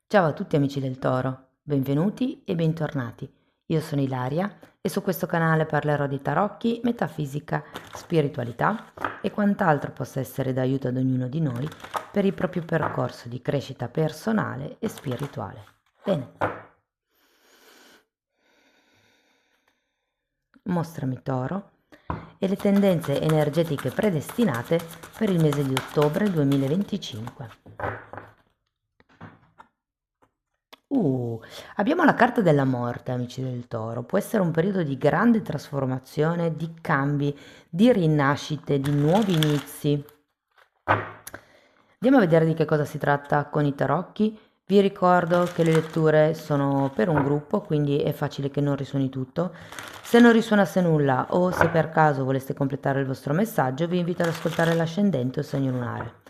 Ciao a tutti amici del Toro, benvenuti e bentornati. Io sono Ilaria e su questo canale parlerò di tarocchi, metafisica, spiritualità e quant'altro possa essere d'aiuto ad ognuno di noi per il proprio percorso di crescita personale e spirituale. Bene, mostrami Toro e le tendenze energetiche predestinate per il mese di ottobre 2025. Uh, Abbiamo la carta della morte, amici del Toro. Può essere un periodo di grande trasformazione, di cambi, di rinascite, di nuovi inizi. Andiamo a vedere di che cosa si tratta con i tarocchi. Vi ricordo che le letture sono per un gruppo, quindi è facile che non risuoni tutto. Se non risuonasse nulla o se per caso voleste completare il vostro messaggio, vi invito ad ascoltare l'ascendente o il segno lunare.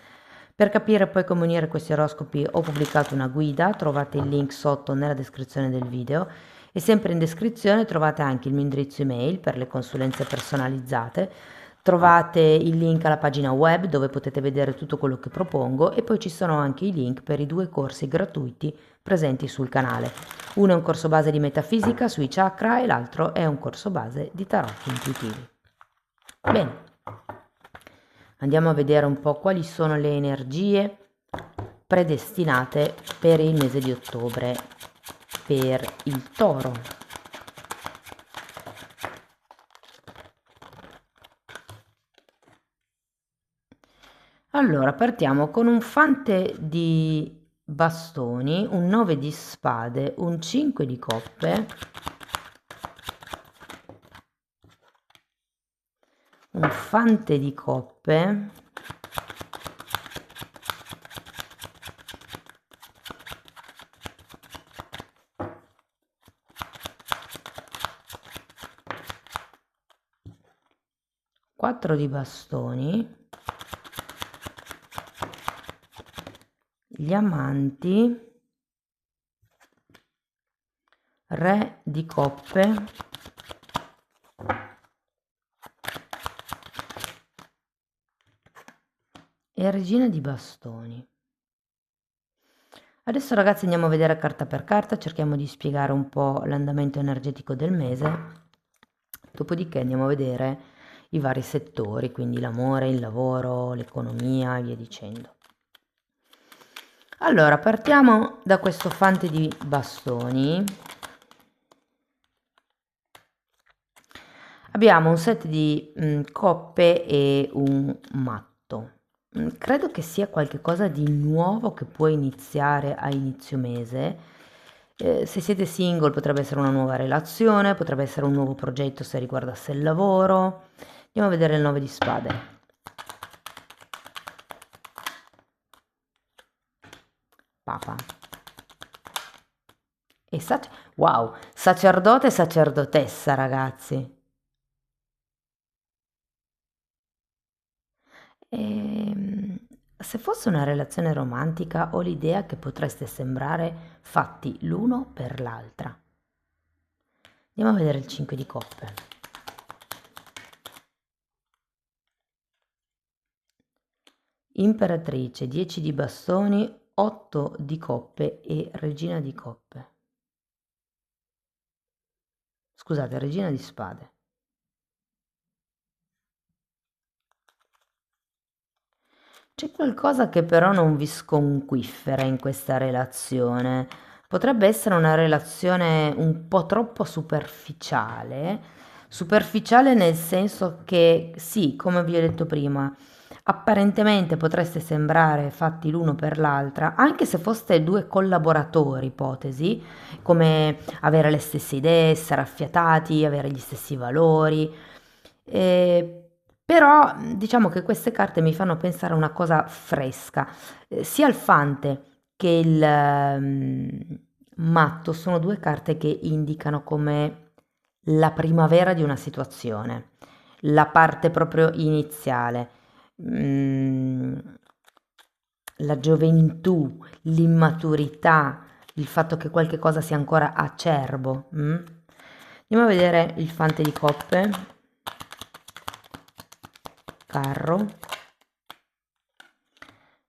Per capire poi come unire questi oroscopi ho pubblicato una guida, trovate il link sotto nella descrizione del video e sempre in descrizione trovate anche il mio indirizzo email per le consulenze personalizzate, trovate il link alla pagina web dove potete vedere tutto quello che propongo e poi ci sono anche i link per i 2 corsi gratuiti presenti sul canale. Uno è un corso base di metafisica sui chakra e l'altro è un corso base di tarocchi intuitivi. Bene. Andiamo a vedere un po' quali sono le energie predestinate per il mese di ottobre per il Toro. Allora, partiamo con un fante di bastoni, un 9 di spade, un 5 di coppe, un fante di coppe, quattro di bastoni, gli amanti, re di coppe, e regina di bastoni. Adesso ragazzi andiamo a vedere carta per carta, cerchiamo di spiegare un po' l'andamento energetico del mese, dopodiché andiamo a vedere i vari settori, quindi l'amore, il lavoro, l'economia e via dicendo. Allora, partiamo da questo fante di bastoni. Abbiamo un set di coppe e un matto. Credo che sia qualcosa di nuovo che può iniziare a inizio mese. Se siete single potrebbe essere una nuova relazione, potrebbe essere un nuovo progetto se riguardasse il lavoro. Andiamo a vedere il 9 di spade. Papa. E wow, sacerdote e sacerdotessa, ragazzi. Ehm, Se fosse una relazione romantica ho l'idea che potreste sembrare fatti l'uno per l'altra. Andiamo a vedere il 5 di coppe. Imperatrice, 10 di bastoni, 8 di coppe e regina di coppe. Scusate, regina di spade. C'è qualcosa che però non vi sconquiffera in questa relazione. Potrebbe essere una relazione un po' troppo superficiale. Superficiale nel senso che, sì, come vi ho detto prima, apparentemente potreste sembrare fatti l'uno per l'altra, anche se foste 2 collaboratori, ipotesi, come avere le stesse idee, essere affiatati, avere gli stessi valori. Però diciamo che queste carte mi fanno pensare a una cosa fresca. Sia il fante che il matto sono 2 carte che indicano come la primavera di una situazione, la parte proprio iniziale, mm, la gioventù, l'immaturità, il fatto che qualche cosa sia ancora acerbo. Andiamo a vedere il fante di coppe, carro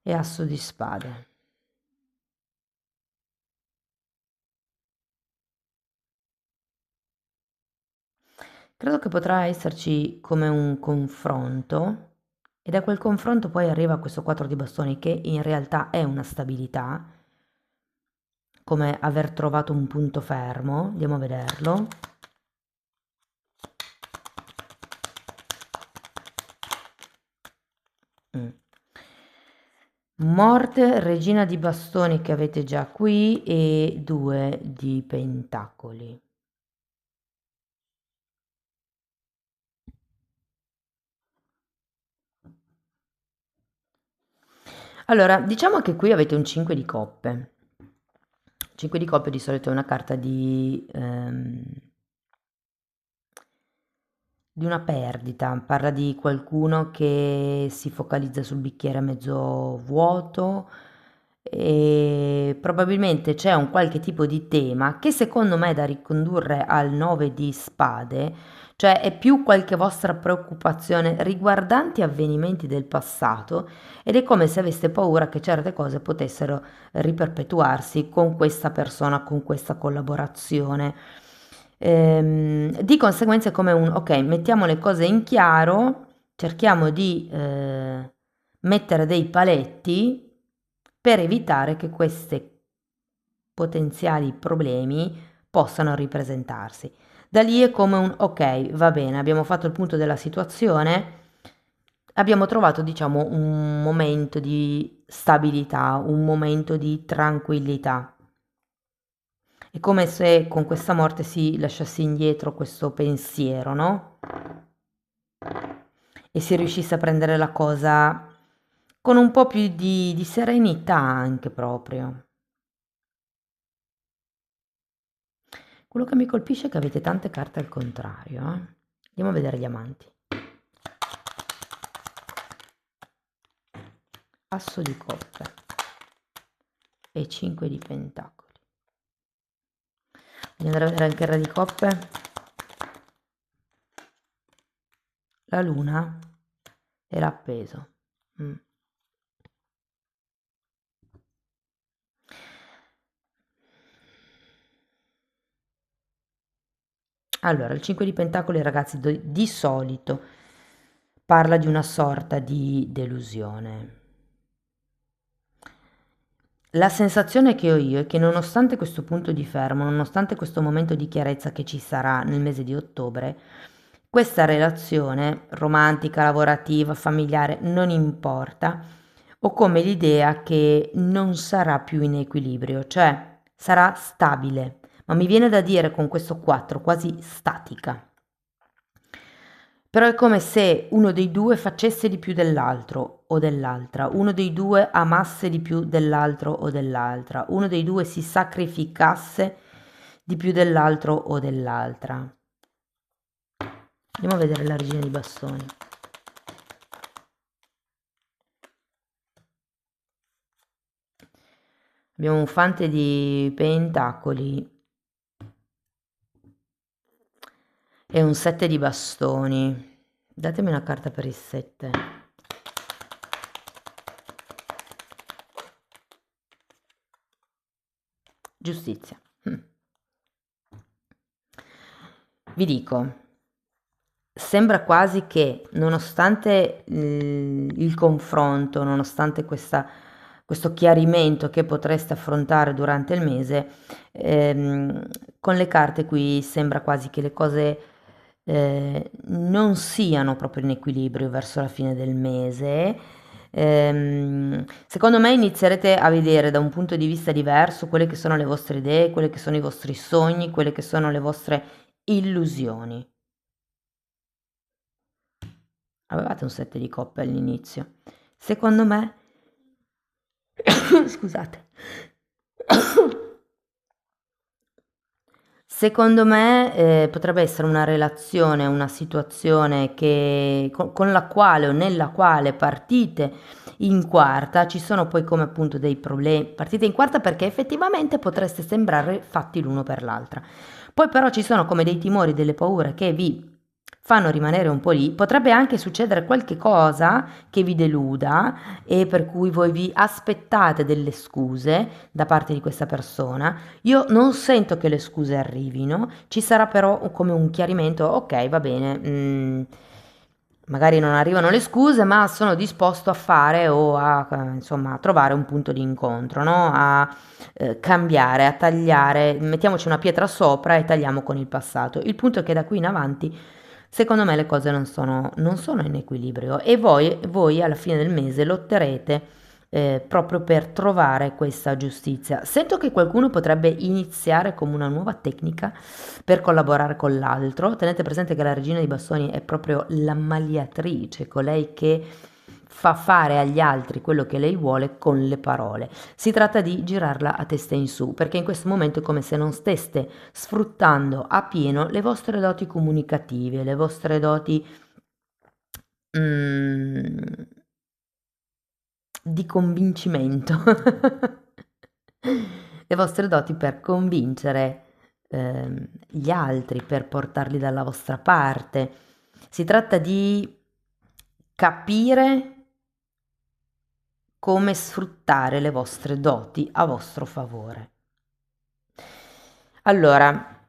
e asso di spade. Credo che potrà esserci come un confronto e da quel confronto poi arriva questo 4 di bastoni che in realtà è una stabilità, come aver trovato un punto fermo. Andiamo a vederlo. Morte, regina di bastoni che avete già qui e 2 di pentacoli. Allora, diciamo che qui avete un 5 di coppe. 5 di coppe di solito è una carta di una perdita, parla di qualcuno che si focalizza sul bicchiere mezzo vuoto e probabilmente c'è un qualche tipo di tema che secondo me è da ricondurre al 9 di spade, cioè è più qualche vostra preoccupazione riguardanti avvenimenti del passato ed è come se aveste paura che certe cose potessero riperpetuarsi con questa persona, con questa collaborazione. Di conseguenza è come un ok, mettiamo le cose in chiaro, cerchiamo di mettere dei paletti per evitare che questi potenziali problemi possano ripresentarsi. Da lì è come un ok, va bene, abbiamo fatto il punto della situazione, abbiamo trovato, diciamo, un momento di stabilità, un momento di tranquillità. È come se con questa morte si lasciasse indietro questo pensiero, no? E si riuscisse a prendere la cosa con un po' più di serenità anche proprio. Quello che mi colpisce è che avete tante carte al contrario, eh? Andiamo a vedere gli amanti. Asso di coppe e 5 di pentacoli. Voglio andare a vedere anche il re di coppe. La luna e l'appeso. Allora, il 5 di pentacoli, ragazzi, di solito parla di una sorta di delusione. La sensazione che ho io è che nonostante questo punto di fermo, nonostante questo momento di chiarezza che ci sarà nel mese di ottobre, questa relazione romantica, lavorativa, familiare, non importa, ho come l'idea che non sarà più in equilibrio, cioè sarà stabile, ma mi viene da dire con questo 4 quasi statica. Però è come se uno dei due facesse di più dell'altro o dell'altra, uno dei due amasse di più dell'altro o dell'altra, uno dei due si sacrificasse di più dell'altro o dell'altra. Andiamo a vedere la regina di bastoni. Abbiamo un fante di pentacoli e un 7 di bastoni. Datemi una carta per il 7. Giustizia. Vi dico, sembra quasi che nonostante il confronto, nonostante questo chiarimento che potreste affrontare durante il mese, con le carte qui sembra quasi che le cose non siano proprio in equilibrio verso la fine del mese. Secondo me inizierete a vedere da un punto di vista diverso quelle che sono le vostre idee, quelle che sono i vostri sogni, quelle che sono le vostre illusioni. Avevate un 7 di coppe all'inizio. Secondo me, scusate, secondo me potrebbe essere una relazione, una situazione con la quale o nella quale partite in quarta, ci sono poi come appunto dei problemi, partite in quarta perché effettivamente potreste sembrare fatti l'uno per l'altra. Poi però ci sono come dei timori, delle paure che vi fanno rimanere un po' lì. Potrebbe anche succedere qualche cosa che vi deluda e per cui voi vi aspettate delle scuse da parte di questa persona. Io non sento che le scuse arrivino, ci sarà però come un chiarimento, ok, va bene, magari non arrivano le scuse, ma sono disposto a fare o a, insomma, a trovare un punto di incontro, no? A cambiare, a tagliare, mettiamoci una pietra sopra e tagliamo con il passato. Il punto è che da qui in avanti, secondo me, le cose non sono in equilibrio e voi alla fine del mese lotterete proprio per trovare questa giustizia. Sento che qualcuno potrebbe iniziare come una nuova tecnica per collaborare con l'altro. Tenete presente che la regina di bastoni è proprio la magliatrice, colei che fa fare agli altri quello che lei vuole con le parole. Si tratta di girarla a testa in su, perché in questo momento è come se non steste sfruttando a pieno le vostre doti comunicative, le vostre doti mm, di convincimento, le vostre doti per convincere gli altri, per portarli dalla vostra parte. Si tratta di capire come sfruttare le vostre doti a vostro favore. Allora,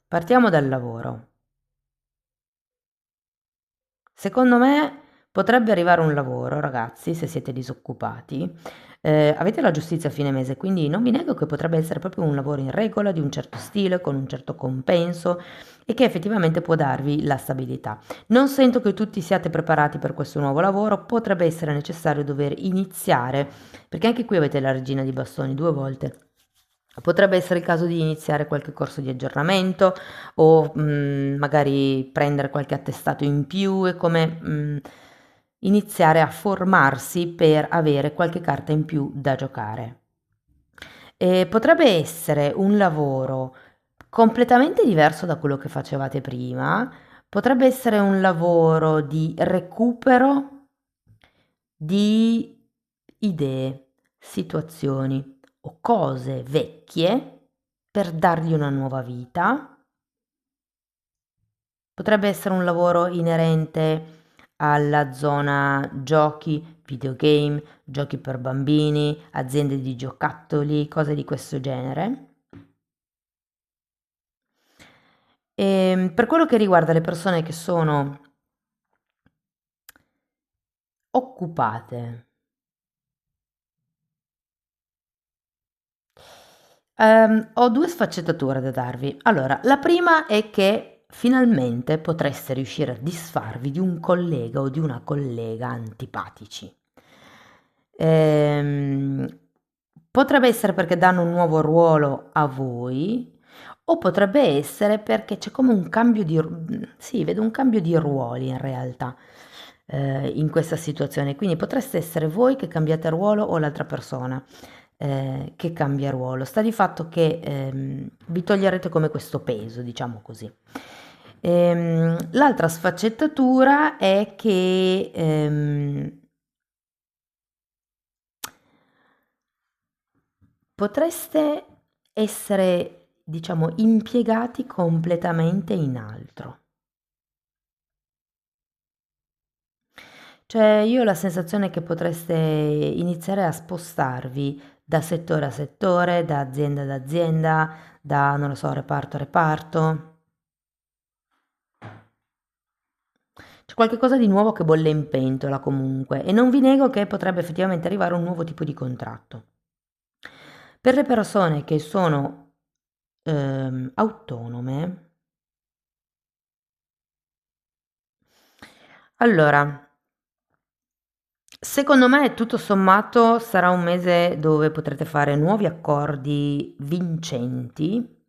partiamo dal lavoro. Secondo me potrebbe arrivare un lavoro, ragazzi, se siete disoccupati. Avete la giustizia a fine mese, quindi non vi nego che potrebbe essere proprio un lavoro in regola, di un certo stile, con un certo compenso e che effettivamente può darvi la stabilità. Non sento che tutti siate preparati per questo nuovo lavoro, potrebbe essere necessario dover iniziare, perché anche qui avete la regina di bastoni 2 volte. Potrebbe essere il caso di iniziare qualche corso di aggiornamento o magari prendere qualche attestato in più e come iniziare a formarsi per avere qualche carta in più da giocare. Potrebbe essere un lavoro completamente diverso da quello che facevate prima, potrebbe essere un lavoro di recupero di idee, situazioni o cose vecchie per dargli una nuova vita. Potrebbe essere un lavoro inerente alla zona giochi, videogame, giochi per bambini, aziende di giocattoli, cose di questo genere. Per quello che riguarda le persone che sono occupate, ho 2 sfaccettature da darvi. Allora, la prima è che finalmente potreste riuscire a disfarvi di un collega o di una collega antipatici. Ehm, Potrebbe essere perché danno un nuovo ruolo a voi o potrebbe essere perché c'è come un cambio di sì, vedo un cambio di ruoli in realtà, in questa situazione. Quindi potreste essere voi che cambiate ruolo o l'altra persona che cambia ruolo. Sta di fatto che vi toglierete come questo peso, diciamo così. L'altra sfaccettatura è che potreste essere, diciamo, impiegati completamente in altro. Cioè, io ho la sensazione che potreste iniziare a spostarvi da settore a settore, da azienda ad azienda, da, non lo so, reparto a reparto. C'è qualche cosa di nuovo che bolle in pentola comunque e non vi nego che potrebbe effettivamente arrivare un nuovo tipo di contratto. Per le persone che sono autonome, allora, secondo me tutto sommato sarà un mese dove potrete fare nuovi accordi vincenti.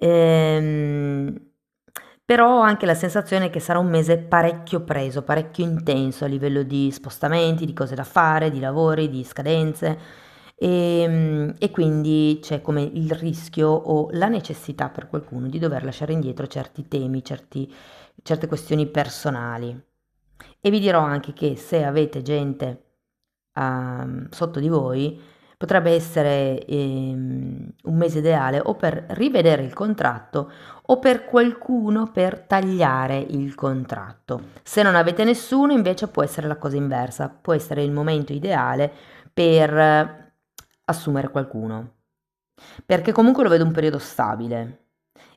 Ehm, Però ho anche la sensazione che sarà un mese parecchio preso, parecchio intenso a livello di spostamenti, di cose da fare, di lavori, di scadenze e quindi c'è come il rischio o la necessità per qualcuno di dover lasciare indietro certi temi, certe questioni personali. E vi dirò anche che se avete gente sotto di voi, Potrebbe essere un mese ideale o per rivedere il contratto o per qualcuno per tagliare il contratto. Se non avete nessuno, invece può essere la cosa inversa, può essere il momento ideale per assumere qualcuno. Perché comunque lo vedo un periodo stabile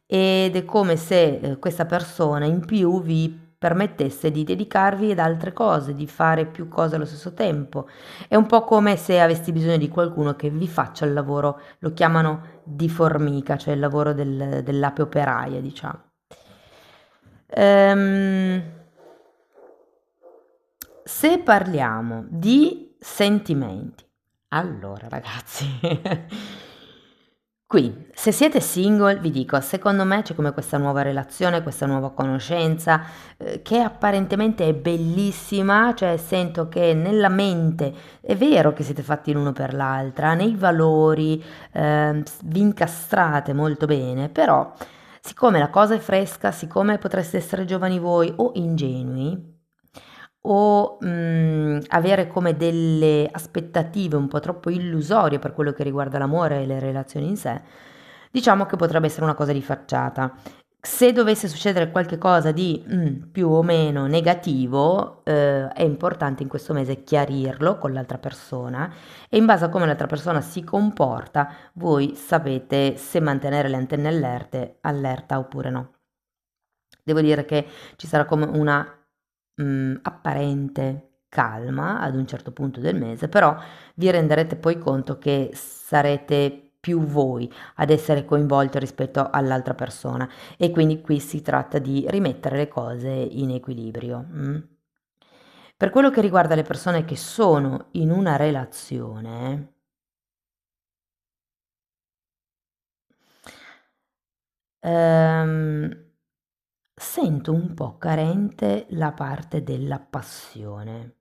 ed è come se questa persona in più vi permettesse di dedicarvi ad altre cose, di fare più cose allo stesso tempo. È un po' come se avessi bisogno di qualcuno che vi faccia il lavoro, lo chiamano di formica, cioè il lavoro dell'ape operaia, diciamo. Ehm, Se parliamo di sentimenti, allora ragazzi, qui se siete single vi dico, secondo me c'è come questa nuova relazione, questa nuova conoscenza, che apparentemente è bellissima, cioè sento che nella mente è vero che siete fatti l'uno per l'altra, nei valori, vi incastrate molto bene, però siccome la cosa è fresca, siccome potreste essere giovani voi o ingenui, o avere come delle aspettative un po' troppo illusorie per quello che riguarda l'amore e le relazioni in sé, diciamo che potrebbe essere una cosa di facciata. Se dovesse succedere qualche cosa di più o meno negativo, è importante in questo mese chiarirlo con l'altra persona e in base a come l'altra persona si comporta, voi sapete se mantenere le antenne allerta oppure no. Devo dire che ci sarà come una apparente calma ad un certo punto del mese, però vi renderete poi conto che sarete più voi ad essere coinvolti rispetto all'altra persona e quindi qui si tratta di rimettere le cose in equilibrio. Per quello che riguarda le persone che sono in una relazione, ehm, sento un po' carente la parte della passione.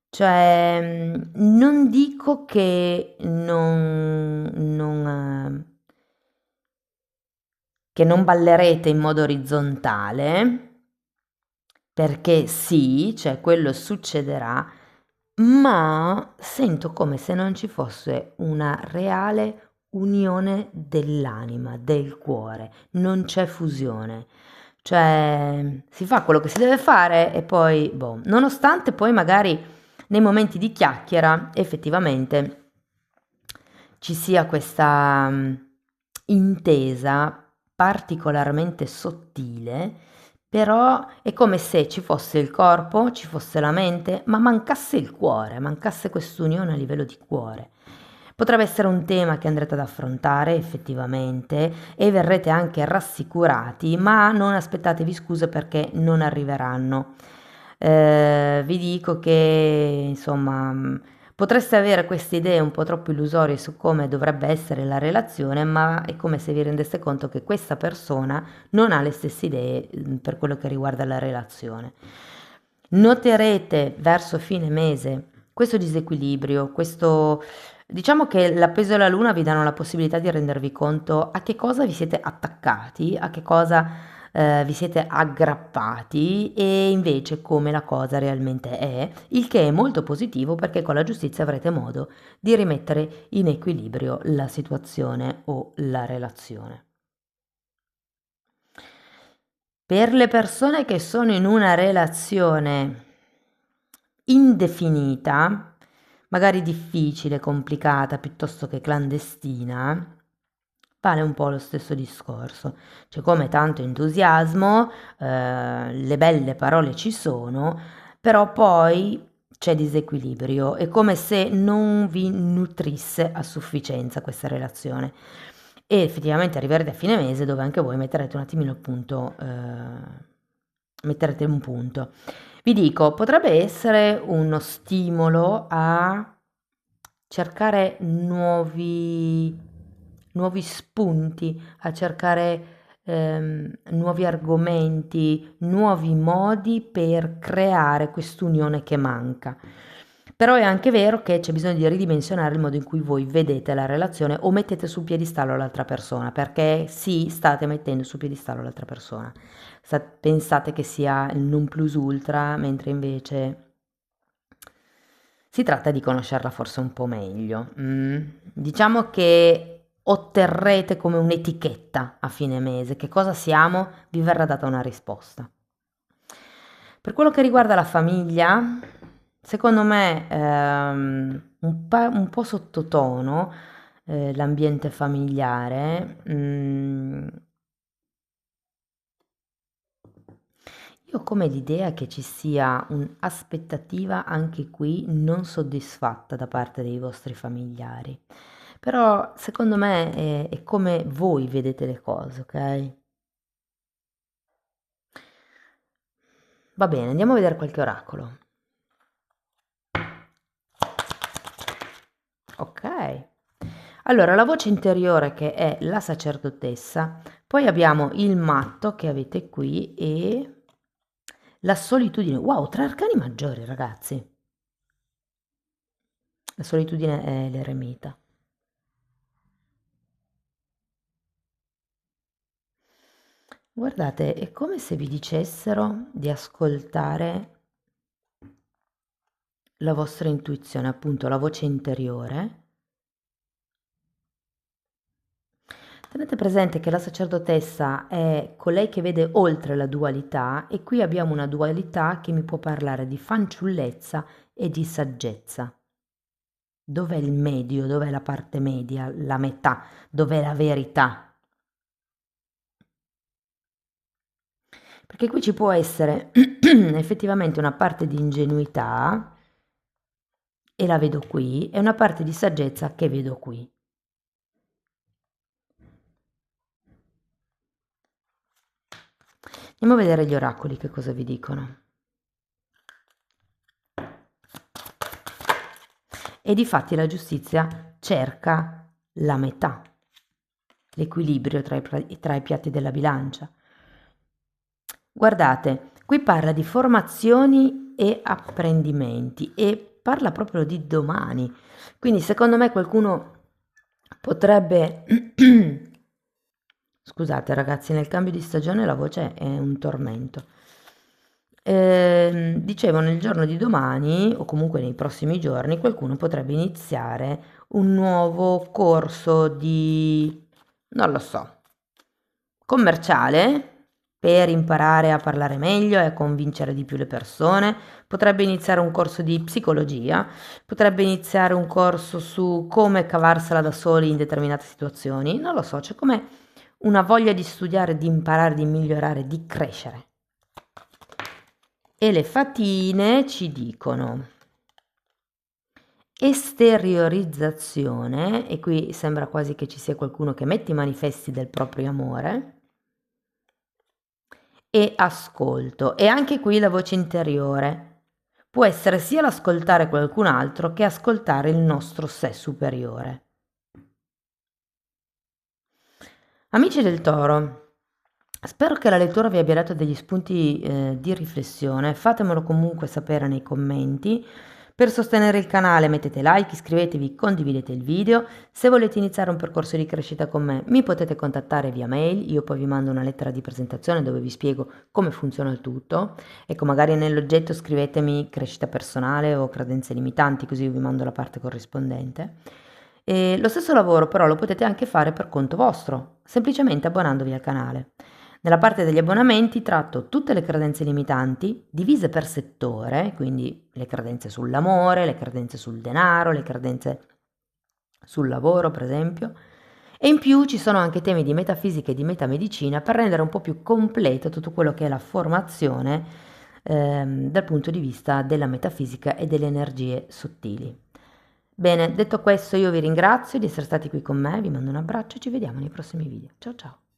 Cioè, non dico che non ballerete in modo orizzontale, perché sì, cioè quello succederà, ma sento come se non ci fosse una reale unione dell'anima, del cuore, non c'è fusione. Cioè, si fa quello che si deve fare e poi, boh, nonostante poi magari nei momenti di chiacchiera effettivamente ci sia questa intesa particolarmente sottile, però è come se ci fosse il corpo, ci fosse la mente, ma mancasse il cuore, mancasse quest'unione a livello di cuore. Potrebbe essere un tema che andrete ad affrontare effettivamente e verrete anche rassicurati, ma non aspettatevi scuse perché non arriveranno. Vi dico che insomma potreste avere queste idee un po' troppo illusorie su come dovrebbe essere la relazione, ma è come se vi rendeste conto che questa persona non ha le stesse idee per quello che riguarda la relazione. Noterete verso fine mese questo disequilibrio, questo diciamo che la peso e la luna vi danno la possibilità di rendervi conto a che cosa vi siete attaccati, a che cosa vi siete aggrappati e invece come la cosa realmente è, il che è molto positivo perché con la giustizia avrete modo di rimettere in equilibrio la situazione o la relazione. Per le persone che sono in una relazione indefinita, magari difficile, complicata, piuttosto che clandestina, vale un po' lo stesso discorso. C'è come tanto entusiasmo, le belle parole ci sono, però poi c'è disequilibrio, è come se non vi nutrisse a sufficienza questa relazione. E effettivamente arriverete a fine mese dove anche voi metterete un attimino a punto, metterete un punto. Vi dico, potrebbe essere uno stimolo a cercare nuovi spunti, a cercare nuovi argomenti, nuovi modi per creare quest'unione che manca. Però è anche vero che c'è bisogno di ridimensionare il modo in cui voi vedete la relazione o mettete sul piedistallo l'altra persona, perché sì, state mettendo sul piedistallo l'altra persona. Pensate che sia il non plus ultra, mentre invece Si tratta di conoscerla forse un po' meglio. Diciamo che otterrete come un'etichetta a fine mese. Che cosa siamo? Vi verrà data una risposta. Per quello che riguarda la famiglia, secondo me un po' sottotono l'ambiente familiare. Io ho come l'idea che ci sia un'aspettativa anche qui non soddisfatta da parte dei vostri familiari, però secondo me è come voi vedete le cose, ok? Va bene, andiamo a vedere qualche oracolo. Ok. Allora, la voce interiore che è la sacerdotessa, poi abbiamo il matto che avete qui e la solitudine. Wow, tre arcani maggiori, ragazzi. La solitudine è l'eremita. Guardate, è come se vi dicessero di ascoltare la vostra intuizione, appunto la voce interiore. Tenete presente che la sacerdotessa è colei che vede oltre la dualità e qui abbiamo una dualità che mi può parlare di fanciullezza e di saggezza. Dov'è il medio? Dov'è la parte media? La metà? Dov'è la verità? Perché qui ci può essere effettivamente una parte di ingenuità, e la vedo qui, e una parte di saggezza che vedo qui. Andiamo a vedere gli oracoli che cosa vi dicono. E difatti la giustizia cerca la metà, l'equilibrio tra i piatti della bilancia. Guardate, qui parla di formazioni e apprendimenti e parla proprio di domani. Quindi secondo me qualcuno potrebbe... Scusate ragazzi, nel cambio di stagione la voce è un tormento. Dicevo, nel giorno di domani, o comunque nei prossimi giorni, qualcuno potrebbe iniziare un nuovo corso di, non lo so, commerciale per imparare a parlare meglio e a convincere di più le persone. Potrebbe iniziare un corso di psicologia, potrebbe iniziare un corso su come cavarsela da soli in determinate situazioni. Non lo so, c'è come una voglia di studiare, di imparare, di migliorare, di crescere. E le fatine ci dicono esteriorizzazione, e qui sembra quasi che ci sia qualcuno che mette i manifesti del proprio amore, e ascolto, e anche qui la voce interiore. Può essere sia l'ascoltare qualcun altro che ascoltare il nostro sé superiore. Amici del Toro, spero che la lettura vi abbia dato degli spunti di riflessione, fatemelo comunque sapere nei commenti. Per sostenere il canale mettete like, iscrivetevi, condividete il video. Se volete iniziare un percorso di crescita con me mi potete contattare via mail, io poi vi mando una lettera di presentazione dove vi spiego come funziona il tutto. Ecco, magari nell'oggetto scrivetemi crescita personale o credenze limitanti, così io vi mando la parte corrispondente. E lo stesso lavoro però lo potete anche fare per conto vostro, semplicemente abbonandovi al canale. Nella parte degli abbonamenti tratto tutte le credenze limitanti divise per settore, quindi le credenze sull'amore, le credenze sul denaro, le credenze sul lavoro, per esempio. E in più ci sono anche temi di metafisica e di metamedicina per rendere un po' più completo tutto quello che è la formazione dal punto di vista della metafisica e delle energie sottili. Bene, detto questo io vi ringrazio di essere stati qui con me, vi mando un abbraccio e ci vediamo nei prossimi video. Ciao ciao!